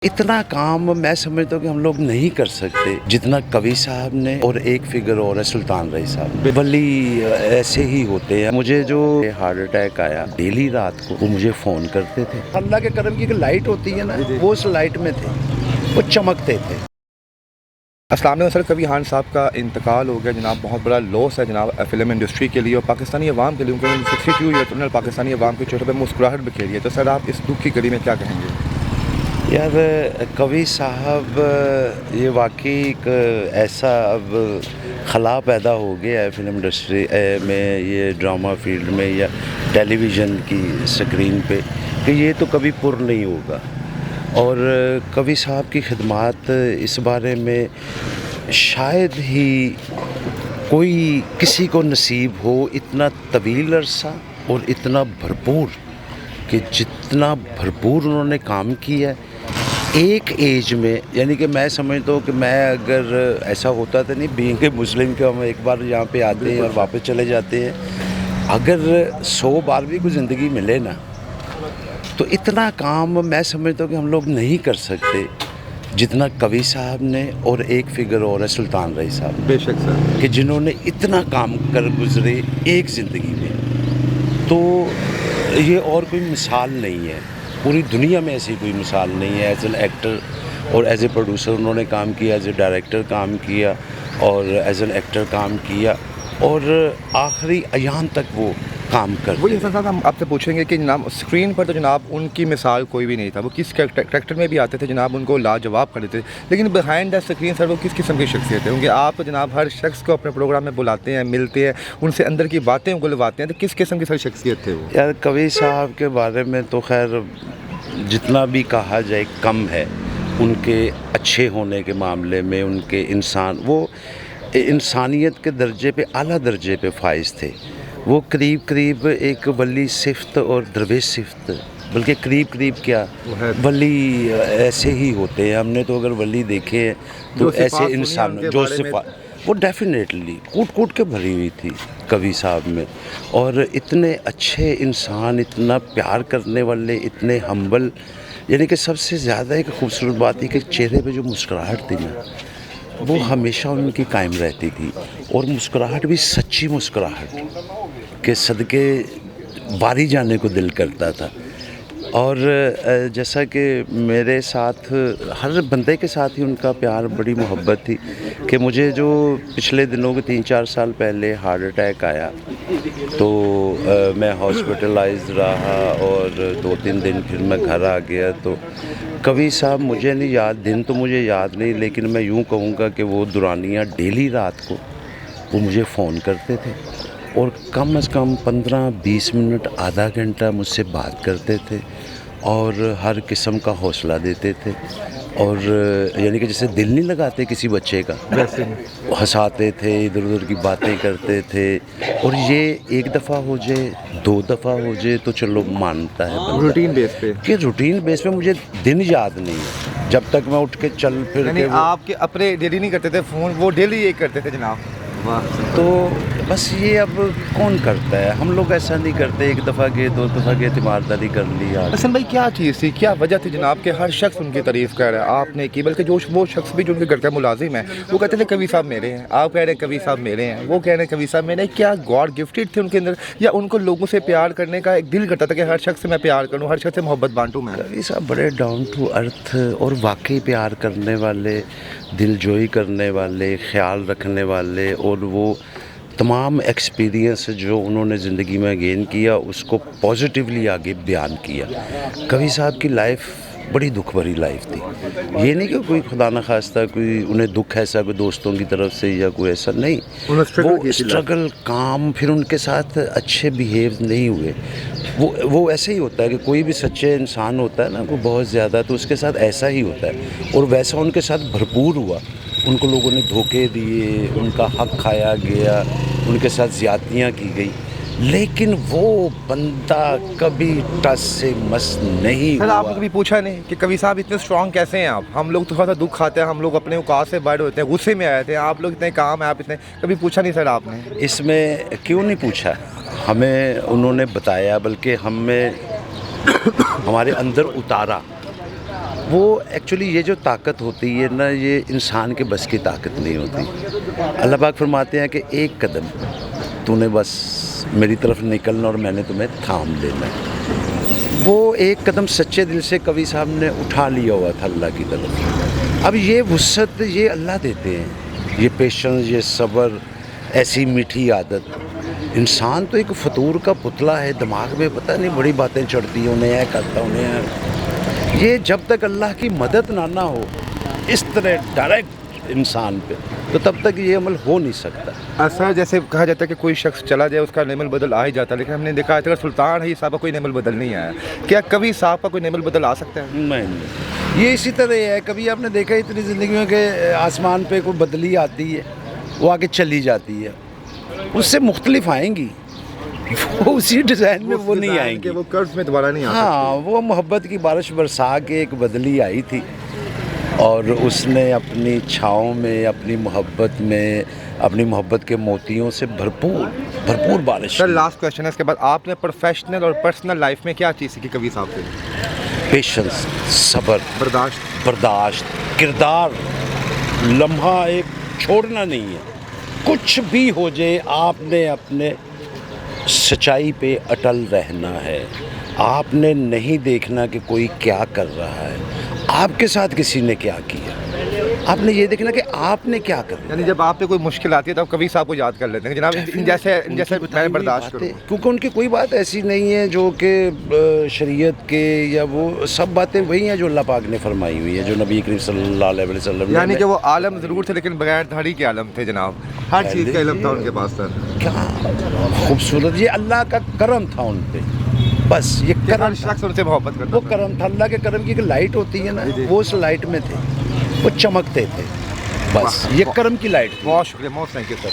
इतना काम मैं समझता हूँ कि हम लोग नहीं कर सकते जितना कवि साहब ने, और एक फिगर और है सुल्तान रही साहब। वली ऐसे ही होते हैं। मुझे जो हार्ट अटैक आया, डेली रात को वो मुझे फ़ोन करते थे। अल्लाह के करम की एक लाइट होती है ना, वो उस लाइट में थे, वो चमकते थे। अस्सलाम वालेकुम सर, कवि खान साहब का इंतकाल हो गया जनाब। बहुत बड़ा लॉस है जनाब फ़िल्म इंडस्ट्री के लिए और पाकिस्तानी अवाम के लिए। उनके 62 ईयर उन्होंने पाकिस्तानी अवाम के चेहरे पर मुस्कुराहट बिखेरी है। तो सर आप इस दुख की घड़ी में क्या कहेंगे? यार कवि साहब, ये वाकई एक ऐसा अब खला पैदा हो गया है फिल्म इंडस्ट्री में, ये ड्रामा फील्ड में या टेलीविज़न की स्क्रीन पे, कि ये तो कभी पुर नहीं होगा। और कवि साहब की खिदमात इस बारे में शायद ही कोई किसी को नसीब हो, इतना तवील अरसा और इतना भरपूर, कि जितना भरपूर उन्होंने काम किया एक एज में। यानी कि मैं समझता हूँ कि मैं अगर ऐसा होता तो नहीं, बीइंग ए मुस्लिम के हम एक बार यहाँ पे आते हैं और वापस चले जाते हैं। अगर 100 बार भी कोई ज़िंदगी मिले ना, तो इतना काम मैं समझता हूँ कि हम लोग नहीं कर सकते जितना कवि साहब ने, और एक फिगर और है सुल्तान रही साहब। बेशक सर, कि जिन्होंने इतना काम कर गुजरे एक ज़िंदगी में, तो ये और कोई मिसाल नहीं है। पूरी दुनिया में ऐसी कोई मिसाल नहीं है। एज एन एक्टर और एज ए प्रोड्यूसर उन्होंने काम किया, एज ए डायरेक्टर काम किया और एज एन एक्टर काम किया, और आखिरी अयाम तक वो काम करते। वही हसन साहब, हम आपसे पूछेंगे कि जनाब स्क्रीन पर तो जनाब उनकी मिसाल कोई भी नहीं था। वो किस कैरेक्टर में भी आते थे जनाब, उनको लाजवाब कर देते थे। लेकिन बिहाइंड द स्क्रीन सर वो किस किस्म की शख्सियत है? क्योंकि आप जनाब हर शख्स को अपने प्रोग्राम में बुलाते हैं, मिलते हैं, उनसे अंदर की बातें उगलवाते हैं। तो किस किस्म की सर शख्सियत थे वो? यार कवि साहब के बारे में तो खैर जितना भी कहा जाए कम है। उनके अच्छे होने के मामले में, उनके वो इंसानियत के दर्जे पे, आला दर्जे पे फाइज थे। वो करीब करीब एक वली सिफ्त और दरवेश सिफ्त, बल्कि करीब करीब क्या, वली ऐसे ही होते हैं। हमने तो अगर वली देखे हैं तो ऐसे इंसान जो सिफा, वो डेफिनेटली कूट कूट के भरी हुई थी कवि साहब में। और इतने अच्छे इंसान, इतना प्यार करने वाले, इतने हम्बल। यानी कि सबसे ज़्यादा एक खूबसूरत बात थी कि चेहरे पे जो मुस्कुराहट थी ना, वो हमेशा उनकी कायम रहती थी। और मुस्कुराहट भी सच्ची मुस्कुराहट के सदके बारी जाने को दिल करता था। और जैसा कि मेरे साथ, हर बंदे के साथ ही उनका प्यार, बड़ी मोहब्बत थी। कि मुझे जो पिछले दिनों के 3-4 साल पहले हार्ट अटैक आया, तो मैं हॉस्पिटलाइज्ड रहा और 2-3 दिन फिर मैं घर आ गया। तो कवि साहब मुझे नहीं याद, दिन तो मुझे याद नहीं, लेकिन मैं यूँ कहूँगा कि वो दुरानियाँ डेली रात को वो मुझे फ़ोन करते थे और कम से कम 15-20 मिनट, आधा घंटा मुझसे बात करते थे और हर किस्म का हौसला देते थे। और यानी कि जैसे दिल नहीं लगाते किसी बच्चे का, वैसे हंसाते थे, इधर उधर की बातें करते थे। और ये एक दफ़ा हो जाए, 2 दफ़ा हो जाए तो चलो मानता है बंदा। रूटीन बेस पे कि रूटीन बेस पे मुझे दिन याद नहीं है, जब तक मैं उठ के चल फिर के। आपके अपने डेली नहीं करते थे फ़ोन, वो डेली ये करते थे जनाब। वाह। तो बस ये अब कौन करता है? हम लोग ऐसा नहीं करते, 1 दफ़ा गए, 2 दफ़ा गए, तीमारदारी कर लिया। हसन भाई, क्या चीज़ थी, क्या वजह थी जनाब कि हर शख्स उनकी तारीफ़ कर रहा है? आपने की, बल्कि जो वो शख्स भी जो उनके घर का मुलाजिम है, वो कहते थे कवि साहब मेरे हैं, आप कह रहे हैं कवि साहब मेरे हैं, वो कह रहे हैं कवि साहब मेरे हैं। क्या गॉड गिफ्टेड थे उनके अंदर, या उनको लोगों से प्यार करने का एक दिल करता था कि हर शख्स से मैं प्यार करूँ, हर शख्स से मोहब्बत बांटूँ? मैं कवि साहब बड़े डाउन टू अर्थ और वाकई प्यार करने वाले, दिलजोई करने वाले, ख्याल रखने वाले, और वो तमाम एक्सपीरियंस जो उन्होंने ज़िंदगी में गेन किया उसको पॉजिटिवली आगे बयान किया। कवि साहब की लाइफ बड़ी दुख भरी लाइफ थी। ये नहीं कि कोई खुदा न खास्ता कोई उन्हें दुख ऐसा कोई दोस्तों की तरफ से या कोई ऐसा नहीं, वो स्ट्रगल, काम, फिर उनके साथ अच्छे बिहेव नहीं हुए। वो ऐसे ही होता है कि कोई भी सच्चे इंसान होता है ना, वो बहुत ज़्यादा, तो उसके साथ ऐसा ही होता है। और वैसा उनके साथ भरपूर हुआ। उनको लोगों ने धोखे दिए, उनका हक खाया गया, उनके साथ ज़्यादतियाँ की गई, लेकिन वो बंदा कभी टस से मस नहीं हुआ। आपने कभी पूछा नहीं कि कवि साहब इतने स्ट्रॉन्ग कैसे हैं आप? हम लोग तो थोड़ा सा दुख खाते हैं, हम लोग अपने औकात से बाहर होते हैं, गुस्से में आए थे, आप लोग इतने काम है, आप इतने, कभी पूछा नहीं सर आपने? इसमें क्यों नहीं पूछा? हमें उन्होंने बताया, बल्कि हमें हमारे अंदर उतारा وہ ایکچولی یہ جو طاقت ہوتی ہے نا، یہ انسان کے بس کی طاقت نہیں ہوتی. اللہ پاک فرماتے ہیں کہ ایک قدم تو نے بس میری طرف نکلنا اور میں نے تمہیں تھام لینا ہے. وہ ایک قدم سچے دل سے کبھی صاحب نے اٹھا لیا ہوا تھا اللہ کی طرف. اب یہ وسعت یہ اللہ دیتے ہیں، یہ پیشنس، یہ صبر، ایسی میٹھی عادت. انسان تو ایک فطور کا پتلا ہے، دماغ میں پتہ نہیں بڑی باتیں چڑھتی ہیں، انہیں کرتا انہیں. یہ جب تک اللہ کی مدد نہ ہو اس طرح ڈائریکٹ انسان پہ، تو تب تک یہ عمل ہو نہیں سکتا. ایسا جیسے کہا جاتا ہے کہ کوئی شخص چلا جائے اس کا نعم البدل آ ہی جاتا ہے، لیکن ہم نے دیکھا ہے اگر سلطان ہے یہ صاحب کا کوئی نعم البدل نہیں آیا. کیا کبھی صاحب کا کوئی نعم البدل آ سکتا ہے؟ نہیں، یہ اسی طرح ہے. کبھی آپ نے دیکھا اتنی زندگی میں کہ آسمان پہ کوئی بدلی آتی ہے، وہ آگے چلی جاتی ہے، اس سے مختلف آئیں گی، وہ اسی ڈیزائن میں وہ نہیں آئیں گی. وہ قرض میں دوبارہ نہیں آ سکتا. ہاں، وہ محبت کی بارش برسا کے ایک بدلی آئی تھی، اور اس نے اپنی چھاؤں میں، اپنی محبت کے موتیوں سے بھرپور بارش. سر لاسٹ کویشچن ہے اس کے بعد، آپ نے پروفیشنل اور پرسنل لائف میں کیا چیز سیکھی کبھی صاحب سے؟ پیشنس، صبر، برداشت، کردار، لمحہ ایک چھوڑنا نہیں ہے. کچھ بھی ہو جائے آپ نے اپنے سچائی پہ اٹل رہنا ہے. آپ نے نہیں دیکھنا کہ کوئی کیا کر رہا ہے، آپ کے ساتھ کسی نے کیا کیا. آپ نے یہ دیکھنا کہ آپ نے کیا کرنا. یعنی جب آپ پہ کوئی مشکل آتی ہے تو آپ کبھی صاحب کو یاد کر لیتے ہیں جناب ان جیسے میں برداشت کروں. کیونکہ ان کی کوئی بات ایسی نہیں ہے جو کہ شریعت کے، یا وہ سب باتیں وہی ہیں جو اللہ پاک نے فرمائی ہوئی ہیں، جو نبی کریم صلی اللہ علیہ وسلم. یعنی کہ وہ عالم ضرور تھے لیکن بغیر دھڑی کے عالم تھے جناب، ہر چیز کا علم تھا ان کے پاس. سر کیا خوبصورت، یہ اللہ کا کرم تھا ان پہ. بس یہ ہر کرم، شخص ان سے محبت کرتا وہ تھا. کرم تھا. اللہ کے کرم کی ایک لائٹ ہوتی ہے نا، وہ اس لائٹ میں تھے، وہ چمکتے تھے. بس یہ کرم کی لائٹ تھی. بہت شکریہ، بہت تھینک یو سر.